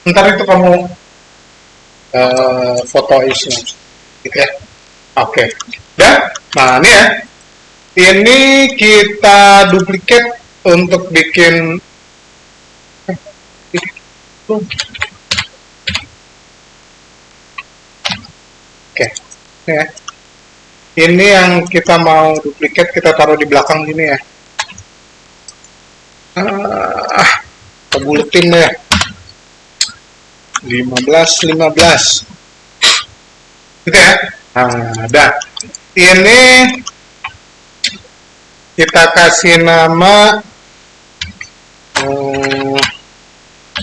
Ntar itu kamu foto isinya, gitu ya. Oke. Dan, nah ini ya, ini kita duplikat untuk bikin oke, ya. Ini yang kita mau duplikat, kita taruh di belakang gini ya. Kita buletin deh. 15 gitu ya. Nah, dah. Ini kita kasih nama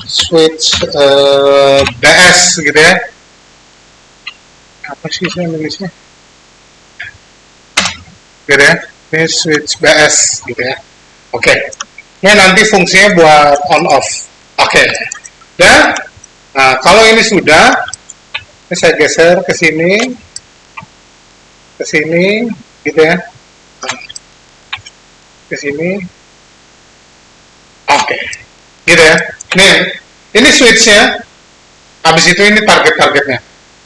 switch BS gitu ya. Apa sih saya nulisnya? Gitu ya. Ini switch BS gitu ya. Oke. Ini nanti fungsinya buat on off. Oke. Dan nah, kalau ini sudah, ini saya geser ke sini, gitu ya, ke sini, oke, gitu ya. Nih, ini switchnya, habis itu ini target-targetnya,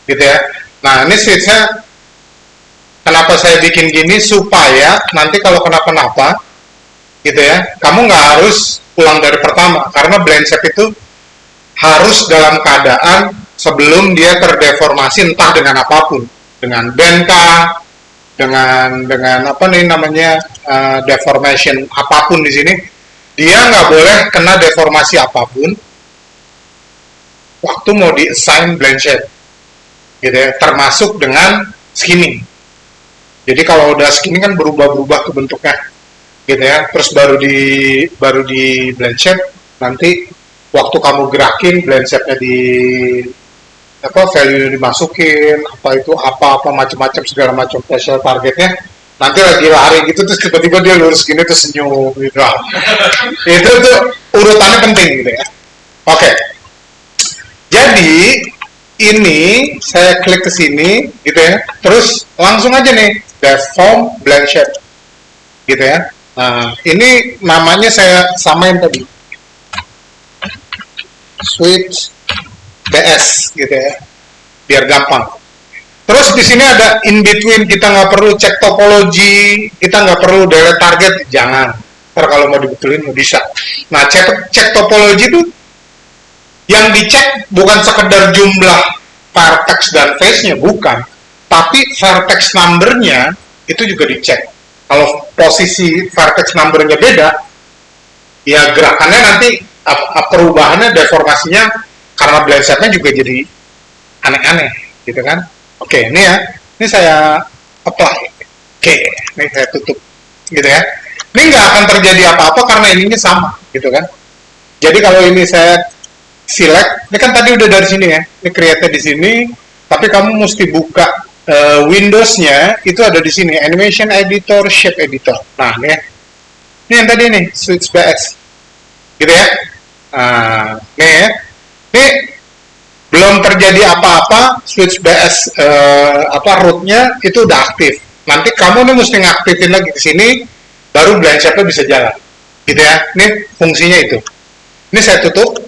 gitu ya. Nah, ini switchnya, kenapa saya bikin gini supaya nanti kalau kenapa-napa, gitu ya, kamu nggak harus pulang dari pertama, karena blind shape itu harus dalam keadaan sebelum dia terdeformasi entah dengan apapun, dengan bend kah, dengan apa nih namanya deformation apapun di sini, dia nggak boleh kena deformasi apapun waktu mau di assign blend shape, gitu ya, termasuk dengan skimming. Jadi kalau udah skimming kan berubah-berubah ke bentuknya, gitu ya, terus baru di blend shape nanti waktu kamu gerakin blend shape-nya di apa value dimasukin apa macam-macam segala macam special targetnya, nanti lagi lari gitu terus tiba-tiba dia lurus gini terus senyum gitu. Itu tuh urutannya penting gitu ya. Oke. Jadi ini saya klik ke sini gitu ya. Terus langsung aja nih deform blend shape gitu ya. Nah, ini namanya saya samain tadi. Switch BS gitu ya, biar gampang. Terus di sini ada in between, kita nggak perlu cek topologi, kita nggak perlu delete target, jangan. Ntar kalau mau dibetulin nggak bisa. Nah, cek topologi itu yang dicek bukan sekedar jumlah vertex dan face-nya, bukan. Tapi vertex number-nya itu juga dicek. Kalau posisi vertex number-nya beda, ya gerakannya nanti perubahannya, deformasinya karena blend shape-nya juga jadi aneh-aneh gitu kan. Oke, ini ya, ini saya apply. Oke, ini saya tutup gitu ya. Ini nggak akan terjadi apa-apa karena ininya sama gitu kan. Jadi kalau ini saya select, ini kan tadi udah dari sini ya, ini create di sini, tapi kamu mesti buka Windows-nya itu ada di sini, animation editor, shape editor. Nah, ini ya. Ini yang tadi nih, switch BS. Gitu ya. Nah, nih ya. Ini belum terjadi apa-apa, switch BS rootnya itu udah aktif. Nanti kamu nih mesti ngaktifin lagi ke sini, baru blend shape-nya bisa jalan. Gitu ya. Ini fungsinya itu. Ini saya tutup.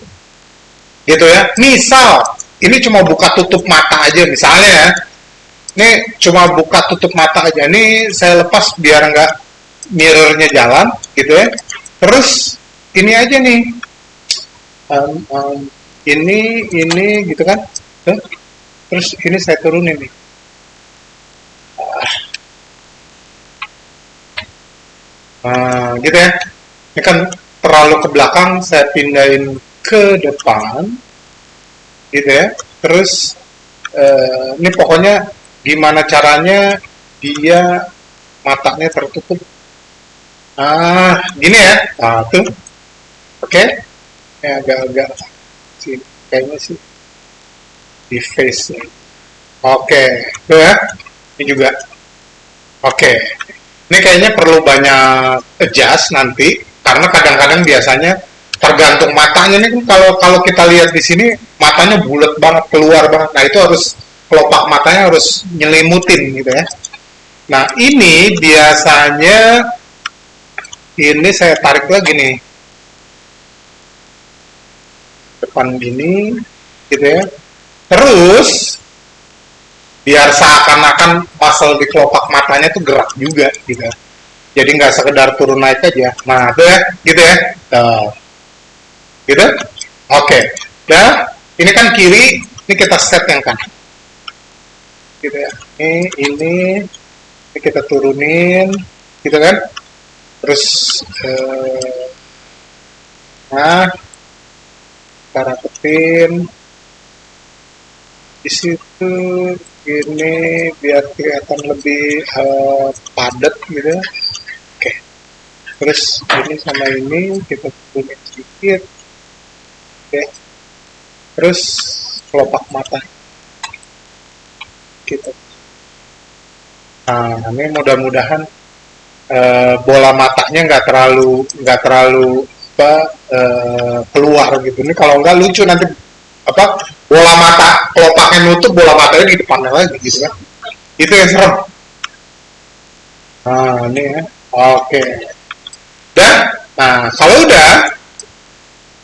Gitu ya. Misal, ini cuma buka tutup mata aja misalnya ya. Ini cuma buka tutup mata aja. Ini saya lepas biar nggak mirrornya jalan, gitu ya. Terus ini aja nih. Ini gitu kan. Terus ini saya turunin nih. Gitu ya. Ini kan terlalu ke belakang, saya pindahin ke depan. Gitu ya. Terus ini pokoknya gimana caranya dia matanya tertutup. Gini ya. Nah, tuh. Oke. Ini agak-agak sih, kayaknya sih di face nya. Oke. Tuh ya. Ini juga. Oke. Ini kayaknya perlu banyak adjust nanti karena kadang-kadang biasanya tergantung matanya nih, kalau kita lihat di sini matanya bulat banget, keluar banget. Nah, itu harus kelopak matanya harus nyelimutin gitu ya. Nah, ini biasanya ini saya tarik lagi nih depan gini, gitu ya. Terus biar seakan-akan muscle di kelopak matanya tuh gerak juga gitu. Jadi nggak sekedar turun naik aja. Nah, itu ya, gitu ya. Gitu. Oke. Dah, ini kan kiri, ini kita set yang kanan. Gitu ya. Ini kita turunin, gitu kan? Terus, nah, kita rapetin di situ ini biar kelihatan lebih padat gitu. Oke. Terus ini sama ini kita turunin sedikit. Oke. Terus kelopak mata kita. Nah, ini mudah-mudahan bola matanya nggak terlalu apa keluar gitu. Ini kalau nggak lucu nanti apa bola mata kelopaknya nutup, bola matanya di depannya lagi gitu kan. Itu yang serem. Nah, ini ya. Oke. Dan nah, kalau udah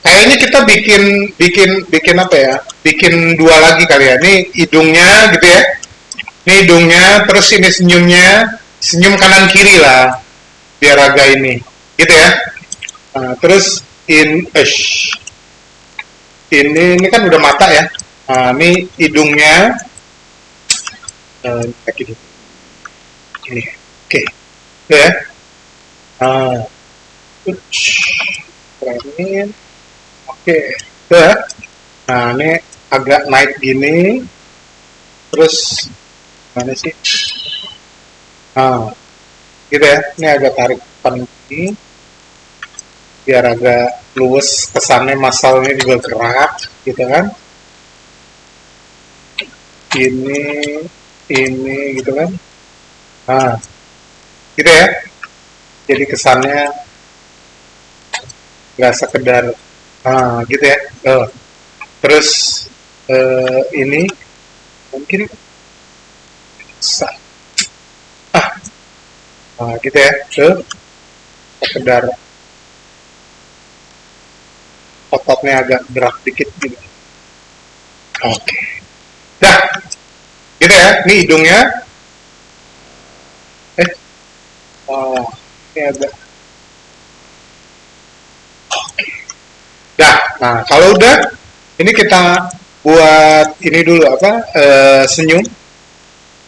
kayaknya kita bikin bikin bikin apa ya? Bikin dua lagi kali ya. Ini hidungnya gitu ya. Ini hidungnya, terus ini senyumnya, senyum kanan kiri lah, biar agak ini, gitu ya. Nah, terus ini kan udah mata ya. Nah, ini hidungnya, gini, ini, oke, gitu ya. Nah, kerenin, oke, gitu ya. Nah, ini agak naik gini, terus mana sih? Nah, gitu ya. Ini agak tarik depan ini biar agak luwes, kesannya masalnya juga gerak gitu kan. Ini gitu kan. Nah, gitu ya. Jadi kesannya nggak sekedar gitu ya. Terus ini mungkin gitu ya. Sekedar ototnya agak gerak dikit gitu. Oke. Dah. Gitu ya. Ini hidungnya. Ini agak. Oke. Dah. Nah, kalau udah ini kita buat ini dulu apa? Senyum.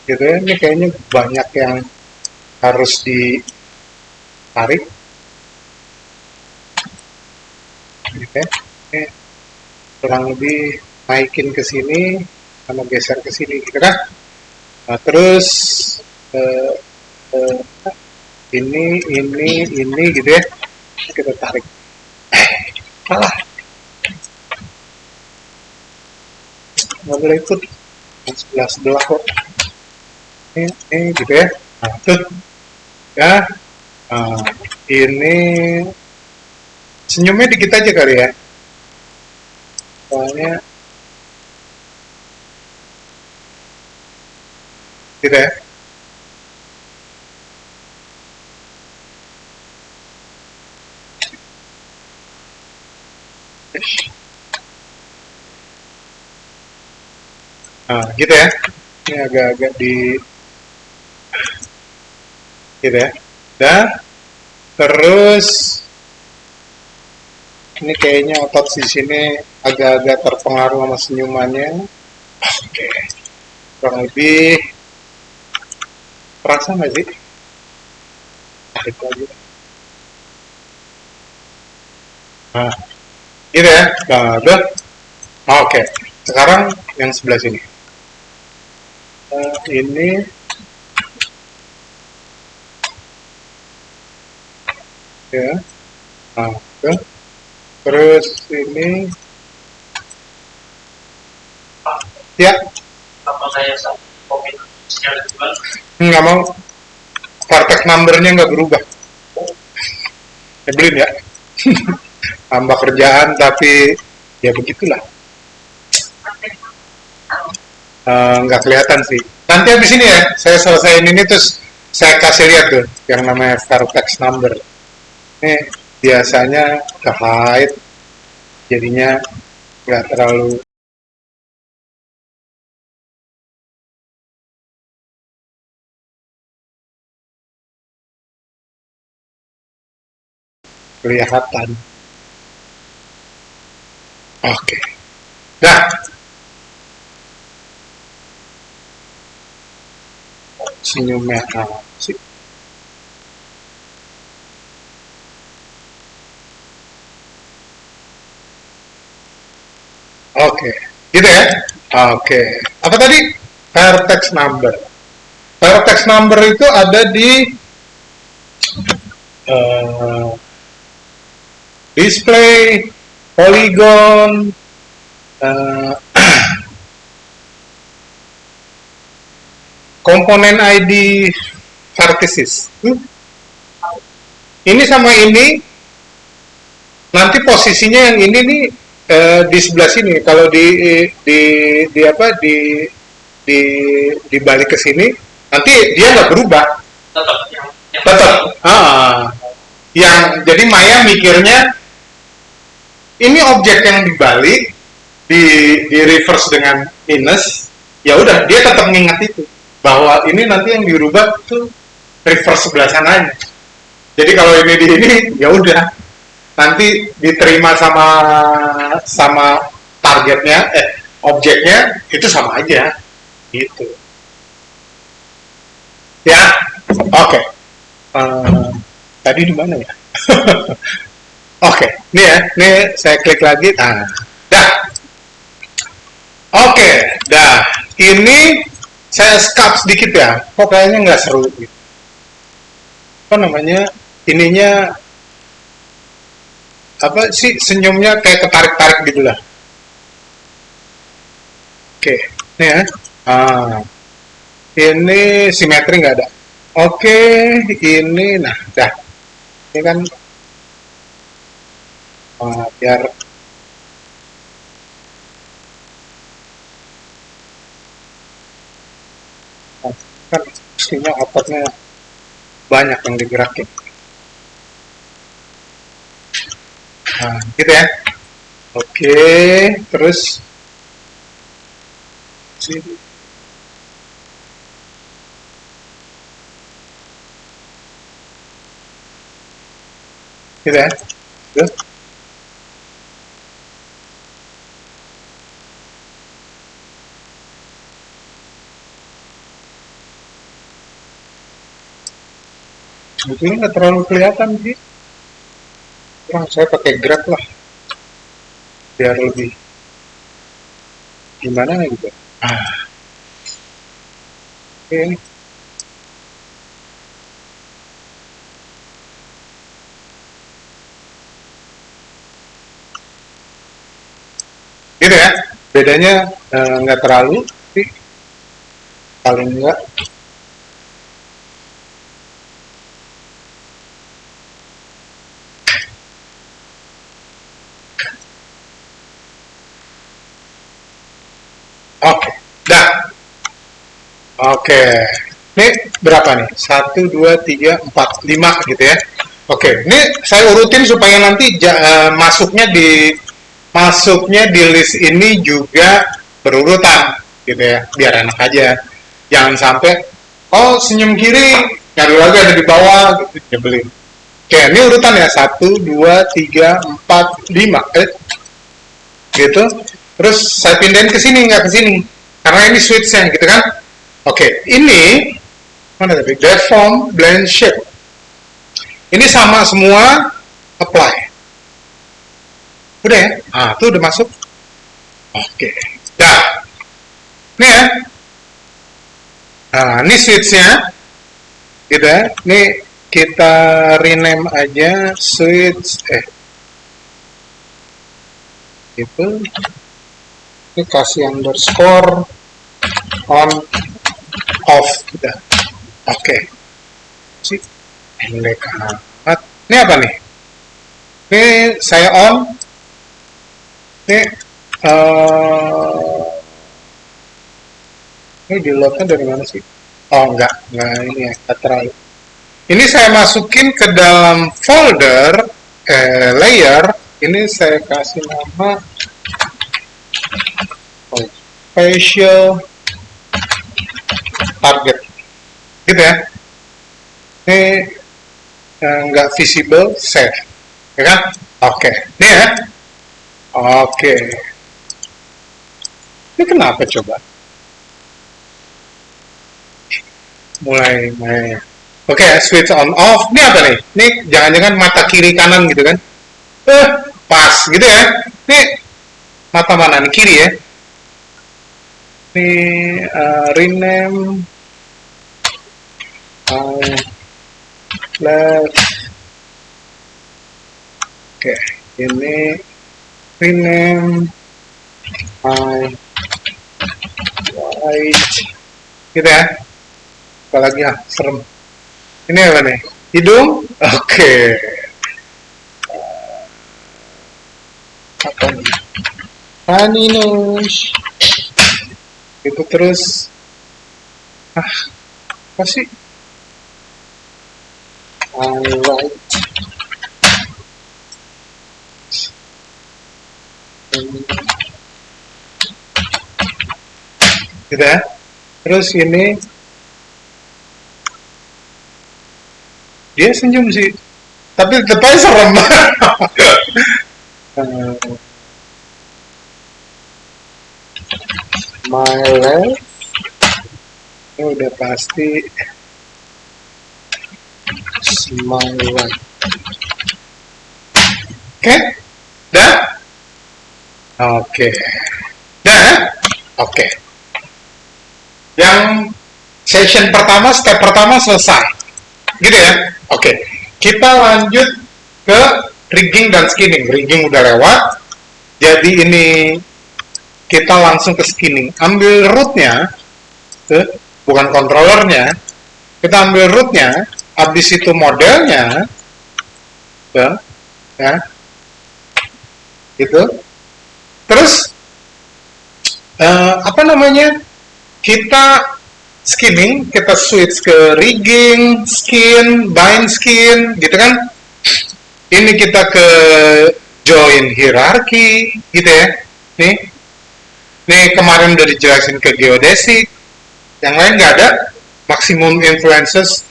Gitu ya. Ini kayaknya banyak yang harus ditarik. Gitu ya. Ini kurang lebih naikin ke sini sama geser ke sini gitu kan. Nah, terus ini gitu ya. Kita tarik. Salah. Nggak boleh ikut. Sebelah kok. Ini gitu ya. Nah, tuh. Ya. Nah, ini senyumnya dikit aja kali ya. Soalnya gitu ya. Nah, gitu ya. Ini agak-agak di gitu ya. Dan terus ini kayaknya otot di sini agak-agak terpengaruh sama senyumannya. Oke. Kurang lebih terasa nggak sih? Tarik lagi. Nah, gitu ya. Nah, udah. Oke. Sekarang yang sebelah sini. Ini ya. Nah, udah. Terus ini ya. Apa saya kopi secara jual? Nggak mau. Vertex numbernya nggak berubah. Nyebelin ya. Tambah kerjaan tapi ya begitulah. Nggak kelihatan sih. Nanti habis ini ya, saya selesaiin ini terus saya kasih lihat tuh yang namanya vertex number. Ini biasanya ke height, jadinya nggak terlalu kelihatan. Oke. Dah. Senyumnya sih. Oke, gitu ya. Oke, apa tadi? Vertex number. Vertex number itu ada di display, polygon, komponen ID, vertices. Ini sama ini, nanti posisinya yang ini nih di sebelah sini. Kalau di apa dibalik ke sini, nanti dia nggak berubah. Tetap. Yang jadi Maya mikirnya ini objek yang dibalik di reverse dengan minus, ya udah dia tetap mengingat itu bahwa ini nanti yang dirubah tuh reverse sebelah sananya. Jadi kalau ini di ini, ya udah nanti diterima sama targetnya, objeknya itu sama aja, gitu. Ya, oke. Tadi di mana ya? Oke, ini ya, ini saya klik lagi. Dah. Oke, dah. Ini saya skip sedikit ya. Kok kayaknya nggak seru gitu. Apa namanya? Ininya apa sih, senyumnya kayak ketarik-tarik gitu lah. Oke, ini ya. Ini simetri nggak ada. Oke, ini nah, dah. Ini kan biar kan mestinya outputnya banyak yang digerakin. Nah, gitu ya. Oke, terus sini. Gitu ya. Gitu. Sebetulnya nggak terlalu kelihatan sih. Kurang saya pakai grab lah, biar lebih gimana gitu. Oke. Gitu ya, bedanya nggak terlalu, tapi paling enggak oke, dah. Oke, ini berapa nih? 1, 2, 3, 4, 5 gitu ya. Oke, ini saya urutin supaya nanti masuknya di list ini juga berurutan gitu ya, biar enak aja. Jangan sampai senyum kiri nyari lagi ada di bawah gitu, nyebelin. Oke, ini urutan ya, 1, 2, 3, 4, 5 gitu. Terus saya pindahin ke sini, nggak ke sini karena ini switch-nya gitu kan. Oke, ini mana tadi? Deform, blend, shape. Ini sama semua, apply. Udah ya? Tuh udah masuk. Oke. Dah. Nih ya. Ini switch-nya. Gitu ya. Ini kita rename aja switch. Gitu. Ini kasih underscore on off. Udah. Oke. Sih. Ini apa nih? Ini saya on. Ini di loadnya dari mana sih? Enggak ini ya, enggak terlalu. Ini saya masukin ke dalam folder layer. Ini saya kasih nama spatial target, gitu ya. Ini nggak visible, save. ya kan? Oke, ini ya. Oke, ini kenapa coba? Mulai. Oke, switch on off. Ini apa nih? Ini jangan-jangan mata kiri kanan gitu kan? Pas gitu ya. Ini mata mana nih? Kiri ya. Ini rename left. Oke, ini rename right. Gitu ya. Apalagi serem. Ini apa nih? Hidung? Oke. Apa nih? Funny nose. Itu terus. Apa sih? Alright. Gitu ya. Terus ini dia senyum sih, tapi tetap aja serem. My left, ini udah pasti. My right. Oke, dah. Oke, dah. Oke. Yang session pertama, step pertama selesai, gitu ya. Oke, kita lanjut ke rigging dan skinning. Rigging udah lewat, jadi ini kita langsung ke skinning. Ambil rootnya, bukan controllernya, kita ambil rootnya, habis itu modelnya, ya, gitu. Terus apa namanya? Kita skinning, kita switch ke rigging, skin, bind skin, gitu kan? Ini kita ke join hierarchy, gitu ya. Nih kemarin udah dijelasin ke geodesic, yang lain nggak ada. Maximum influences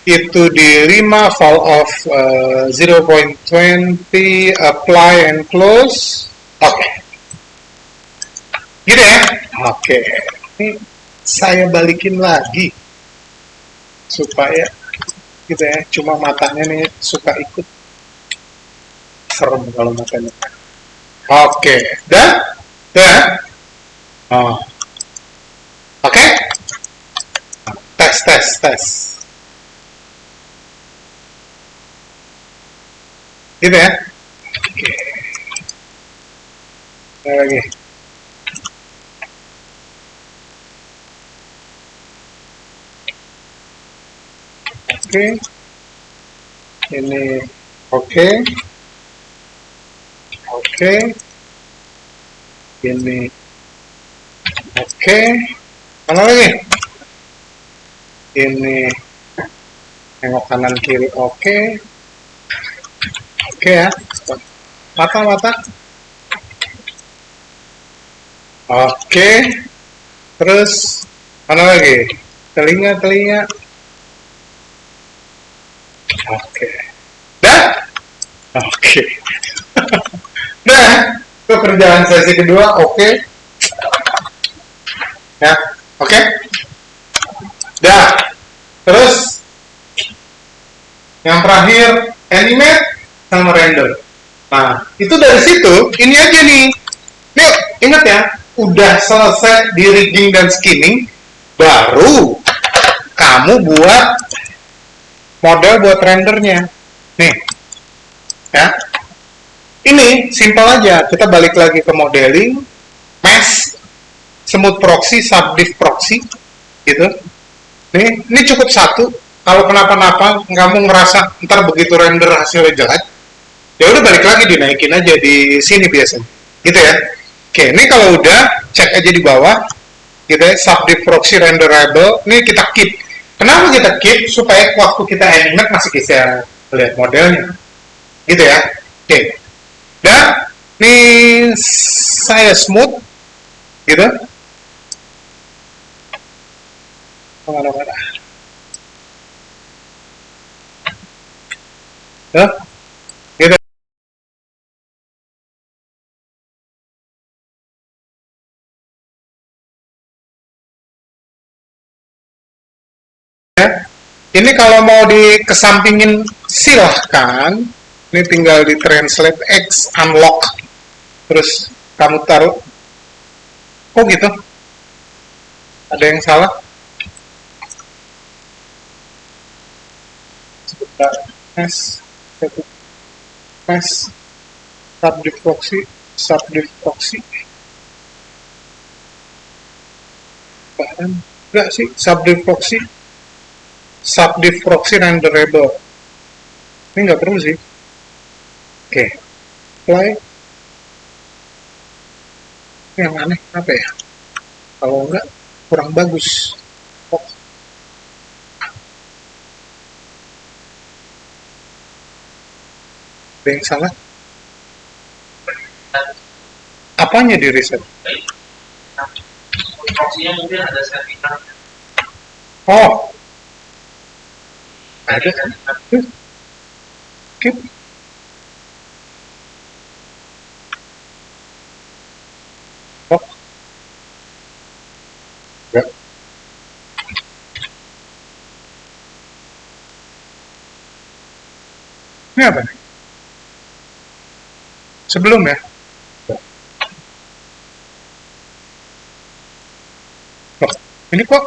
itu di 5, fall off 0.20, apply and close. Oke. Gitu ya. Oke. Ini saya balikin lagi supaya gitu ya, cuma matanya nih suka ikut, serem kalau matanya. Oke, dah. Oke, tes gitu ya. Oke, lagi. Oke, ini oke, ini oke, mana lagi? Ini tengok kanan kiri, oke ya, mata, oke, terus mana lagi? Telinga, oke, dah, oke. Nah, itu kerjaan sesi kedua, oke. Ya, oke. Dah. Terus yang terakhir animate sama render. Nah, itu dari situ ini aja nih. Yuk, ingat ya, udah selesai di rigging dan skinning, baru kamu buat model buat rendernya. Nih. Ya. Ini simpel aja, kita balik lagi ke modeling, mesh, smooth proxy, subdiff proxy, gitu. Ini cukup satu. Kalau kenapa-napa, kamu ngerasa ntar begitu render hasilnya jelek, ya udah balik lagi dinaikin aja di sini biasanya, gitu ya. Oke, ini kalau udah cek aja di bawah, gitu ya, subdiff proxy renderable. Ini kita keep. Kenapa kita keep? Supaya waktu kita animate masih bisa lihat modelnya, gitu ya. Oke. Dan ini saya smooth, gitu. Kemana-mana. Ya, gitu. Ini kalau mau dikesampingin silahkan. Ini tinggal di translate X unlock. Terus kamu taruh. Oh gitu? Ada yang salah? Sebentar. S subdiv proxy. Bahkan enggak sih subdiv proxy renderable. Ini nggak perlu sih. Oke, apply. Ini yang aneh apa ya? Kalau enggak kurang bagus. Oh. Ada yang salah? Apanya di reset? Proxy-nya mungkin ada settingan. Oh, ada. Oke. Oh. Ya. Ini apa nih? Sebelum ya? Oh, ini kok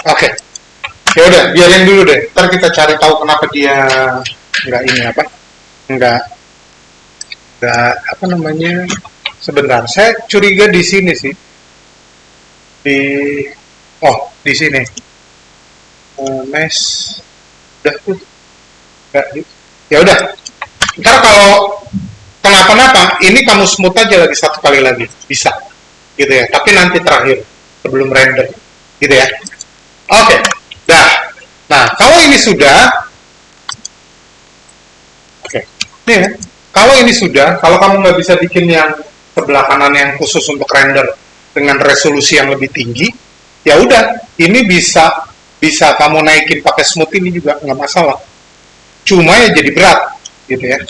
oke. Ya udah, biarin dulu deh. Ntar kita cari tahu kenapa dia nggak ini apa? Nggak apa namanya? Sebentar, saya curiga di sini sih. Di sini. Mesh udah tuh. Ya udah. Ntar kalau kenapa-napa, ini kamu smooth aja lagi satu kali lagi, bisa, gitu ya. Tapi nanti terakhir sebelum render, gitu ya. Oke, dah. Nah, kalau ini sudah, oke, nih ya. Kalau ini sudah, kalau kamu nggak bisa bikin yang sebelah kanan yang khusus untuk render dengan resolusi yang lebih tinggi, ya udah, ini bisa kamu naikin pakai smooth ini juga nggak masalah. Cuma ya jadi berat, gitu ya.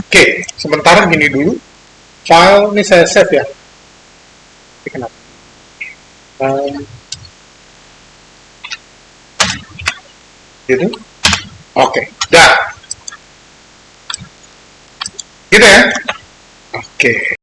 Oke, sementara gini dulu. File ini saya save ya. Ini kenapa? Gitu. Oke, dah. Gitu ya. Oke.